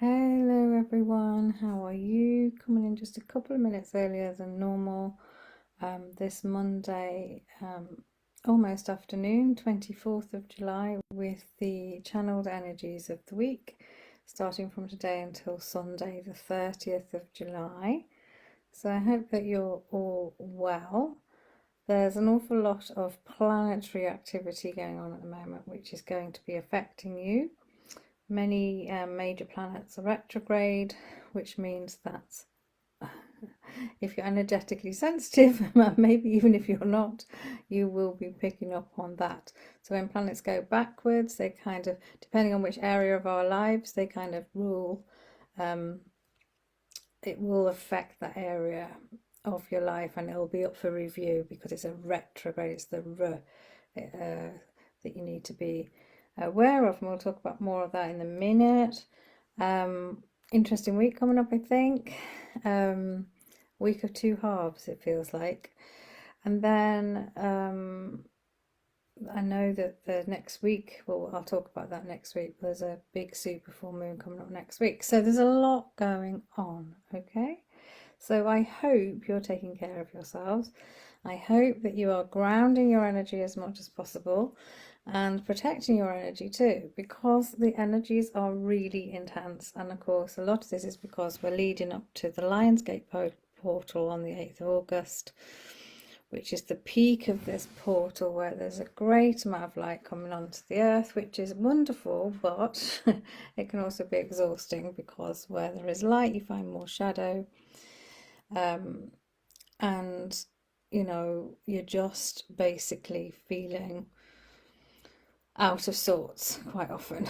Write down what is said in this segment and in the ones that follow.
Hello everyone, how are you? Coming in just a couple of minutes earlier than normal this Monday, almost afternoon, 24th of July, with the channeled energies of the week, starting from today until Sunday, the 30th of July. So I hope that you're all well. There's an awful lot of planetary activity going on at the moment, which is going to be affecting you. Many major planets are retrograde, which means that if you're energetically sensitive, maybe even if you're not, you will be picking up on that. So when planets go backwards, they kind of, depending on which area of our lives, they kind of rule. It will affect that area of your life, and it'll be up for review because it's a retrograde. It's the that you need to be aware of, and we'll talk about more of that in a minute. Interesting week coming up, I think. Week of two halves, it feels like. And then I know that the next week, well, I'll talk about that next week. There's a big super full moon coming up next week. So there's a lot going on, okay? So I hope you're taking care of yourselves. I hope that you are grounding your energy as much as possible and protecting your energy too, because the energies are really intense. And of course, a lot of this is because we're leading up to the Lionsgate portal on the 8th of August, which is the peak of this portal, where there's a great amount of light coming onto the earth, which is wonderful, but it can also be exhausting because where there is light, you find more shadow. And you know, you're just basically feeling out of sorts quite often,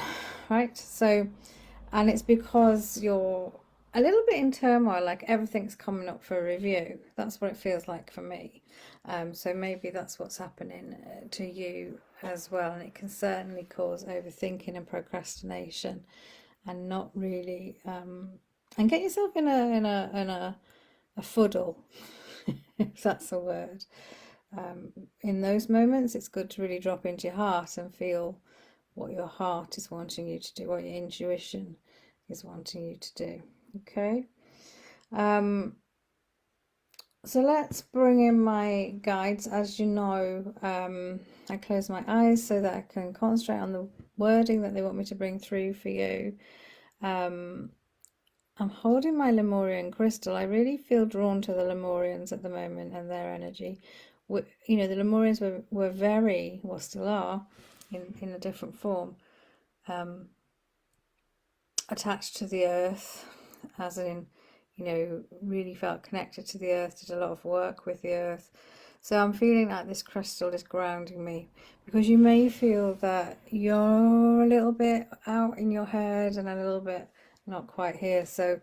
right? So, and it's because you're a little bit in turmoil, like everything's coming up for review. That's what it feels like for me. So maybe that's what's happening to you as well, and it can certainly cause overthinking and procrastination, and not really, and get yourself in a fuddle, if that's a word. In those moments, it's good to really drop into your heart and feel what your heart is wanting you to do, what your intuition is wanting you to do. Okay. So let's bring in my guides. As you know, I close my eyes so that I can concentrate on the wording that they want me to bring through for you. I'm holding my Lemurian crystal. I really feel drawn to the Lemurians at the moment and their energy. You know, the Lemurians were very, well, still are, in a different form, attached to the earth, as in, you know, really felt connected to the earth, did a lot of work with the earth. So I'm feeling like this crystal is grounding me, because you may feel that you're a little bit out in your head and a little bit not quite here. So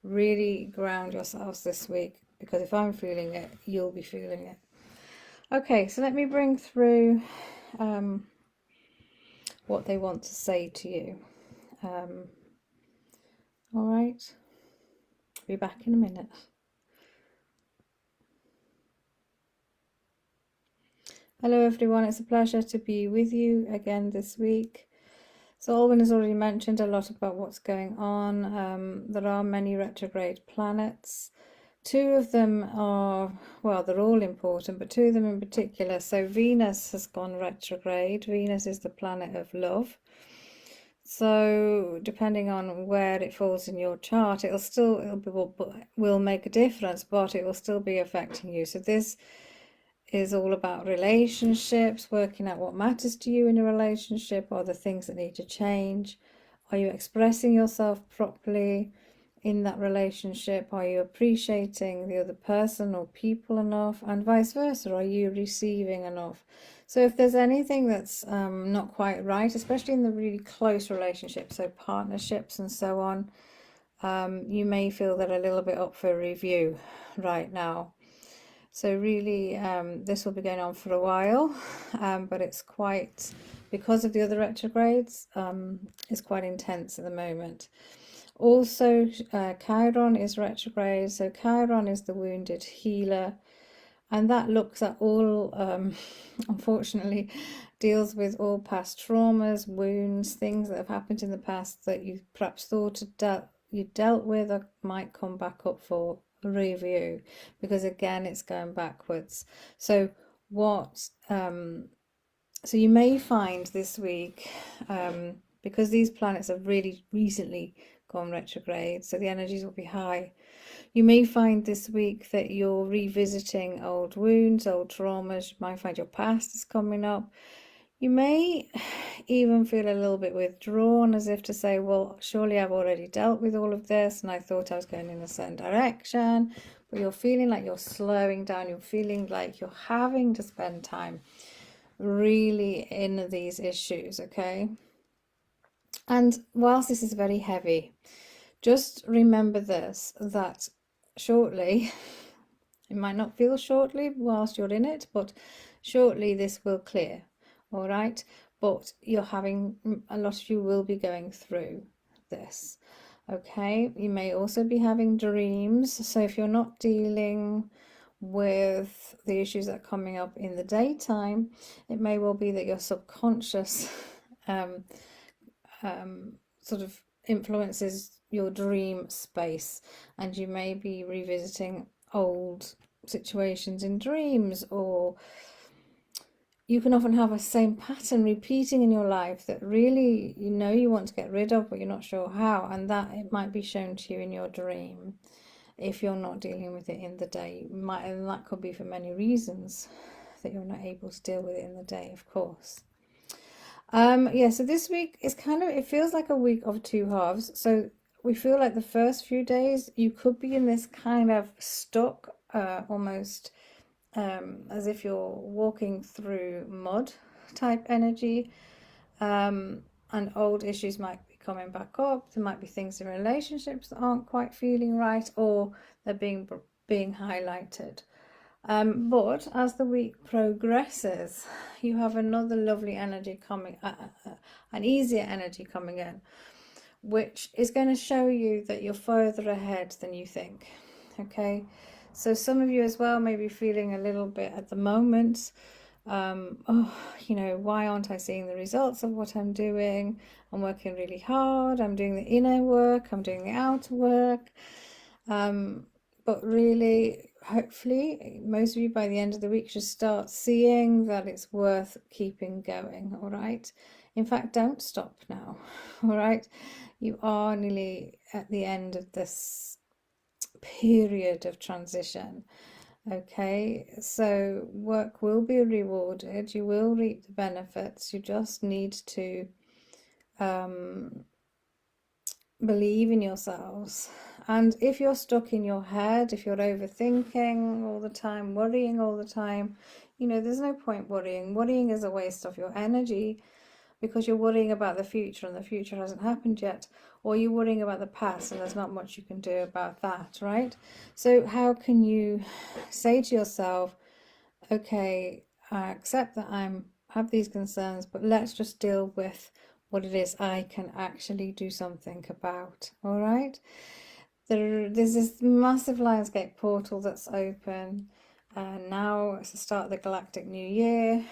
really ground yourselves this week, because if I'm feeling it, you'll be feeling it. Okay, so let me bring through what they want to say to you. All right, be back in a minute. Hello everyone, it's a pleasure to be with you again this week. So Alwyn has already mentioned a lot about what's going on. There are many retrograde planets. Two of them are, well, they're all important, but two of them in particular. So Venus has gone retrograde. Venus is the planet of love. So depending on where it falls in your chart, will make a difference, but it will still be affecting you. So this is all about relationships, working out what matters to you in a relationship, or the things that need to change. Are you expressing yourself properly in that relationship? Are you appreciating the other person or people enough? And vice versa, are you receiving enough? So if there's anything that's not quite right, especially in the really close relationships, so partnerships and so on, you may feel that a little bit up for review right now. So really, this will be going on for a while, but it's quite, because of the other retrogrades, it's quite intense at the moment. Also, Chiron is retrograde, so Chiron is the wounded healer, and that looks at all, unfortunately, deals with all past traumas, wounds, things that have happened in the past that you perhaps thought you dealt with or might come back up for review, because again it's going backwards. So so you may find this week, because these planets have really recently gone retrograde, so the energies will be high. You may find this week that you're revisiting old wounds, old traumas. You might find your past is coming up. You may even feel a little bit withdrawn, as if to say, well, surely I've already dealt with all of this and I thought I was going in a certain direction. But you're feeling like you're slowing down. You're feeling like you're having to spend time really in these issues, okay? And whilst this is very heavy, just remember this, that shortly, it might not feel shortly whilst you're in it, but shortly this will clear, all right? But a lot of you will be going through this, okay? You may also be having dreams. So if you're not dealing with the issues that are coming up in the daytime, it may well be that your subconscious sort of influences your dream space, and you may be revisiting old situations in dreams, or you can often have a same pattern repeating in your life that really you want to get rid of, but you're not sure how, and that it might be shown to you in your dream if you're not dealing with it in the day. And that could be for many reasons that you're not able to deal with it in the day, of course. Yeah, so this week is it feels like a week of two halves. So we feel like the first few days you could be in this kind of stuck, almost as if you're walking through mud type energy, and old issues might be coming back up. There might be things in relationships that aren't quite feeling right, or they're being highlighted. But as the week progresses, you have another lovely energy coming, an easier energy coming in, which is going to show you that you're further ahead than you think. Okay, so some of you as well may be feeling a little bit at the moment, why aren't I seeing the results of what I'm doing? I'm working really hard, I'm doing the inner work, I'm doing the outer work. But really, hopefully, most of you by the end of the week should start seeing that it's worth keeping going, all right? In fact, don't stop now, all right? You are nearly at the end of this period of transition, okay? So work will be rewarded, you will reap the benefits, you just need to believe in yourselves. And if you're stuck in your head, if you're overthinking all the time, worrying all the time, there's no point worrying. Worrying is a waste of your energy, because you're worrying about the future and the future hasn't happened yet, or you're worrying about the past and there's not much you can do about that, right? So how can you say to yourself, okay, I accept that I have these concerns, but let's just deal with what it is I can actually do something about, all right? There's this massive Lionsgate portal that's open, and now it's the start of the Galactic New Year.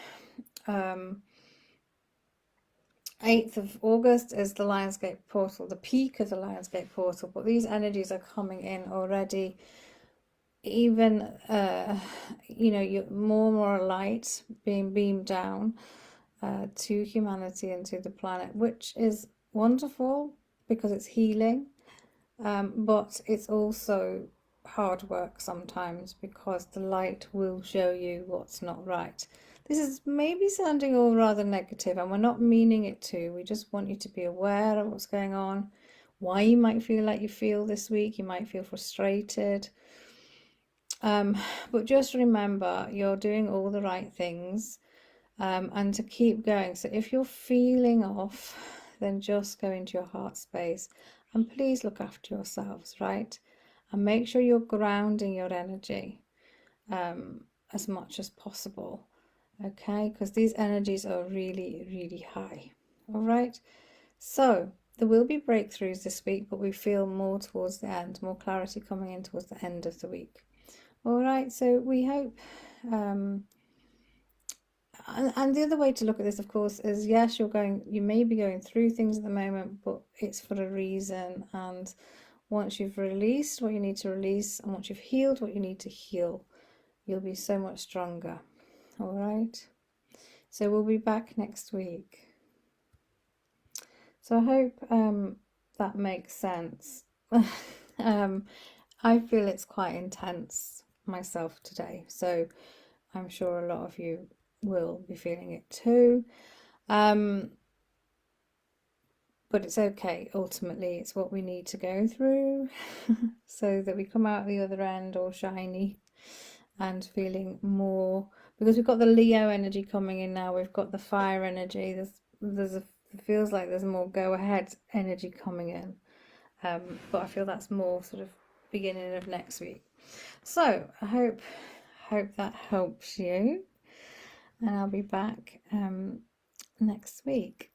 8th of August is the Lionsgate portal, the peak of the Lionsgate portal, but these energies are coming in already. Even, more light being beamed down to humanity and to the planet, which is wonderful because it's healing, but it's also hard work sometimes, because the light will show you what's not right. This is maybe sounding all rather negative, and we're not meaning it to. We just want you to be aware of what's going on, why you might feel like you feel this week. You might feel frustrated, but just remember you're doing all the right things, and to keep going. So if you're feeling off, then just go into your heart space and please look after yourselves, right? And make sure you're grounding your energy as much as possible, okay? Because these energies are really, really high, all right? So there will be breakthroughs this week, but we feel more towards the end, more clarity coming in towards the end of the week. All right, so we hope and the other way to look at this, of course, is yes, you may be going through things at the moment, but it's for a reason. And once you've released what you need to release, and once you've healed what you need to heal, you'll be so much stronger. All right. So we'll be back next week. So I hope that makes sense. I feel it's quite intense myself today, so I'm sure a lot of you will be feeling it too. But it's okay. Ultimately, it's what we need to go through so that we come out the other end all shiny and feeling more, because we've got the Leo energy coming in now, we've got the fire energy, it feels like there's more go ahead energy coming in, but I feel that's more sort of beginning of next week. So I hope that helps you, and I'll be back next week.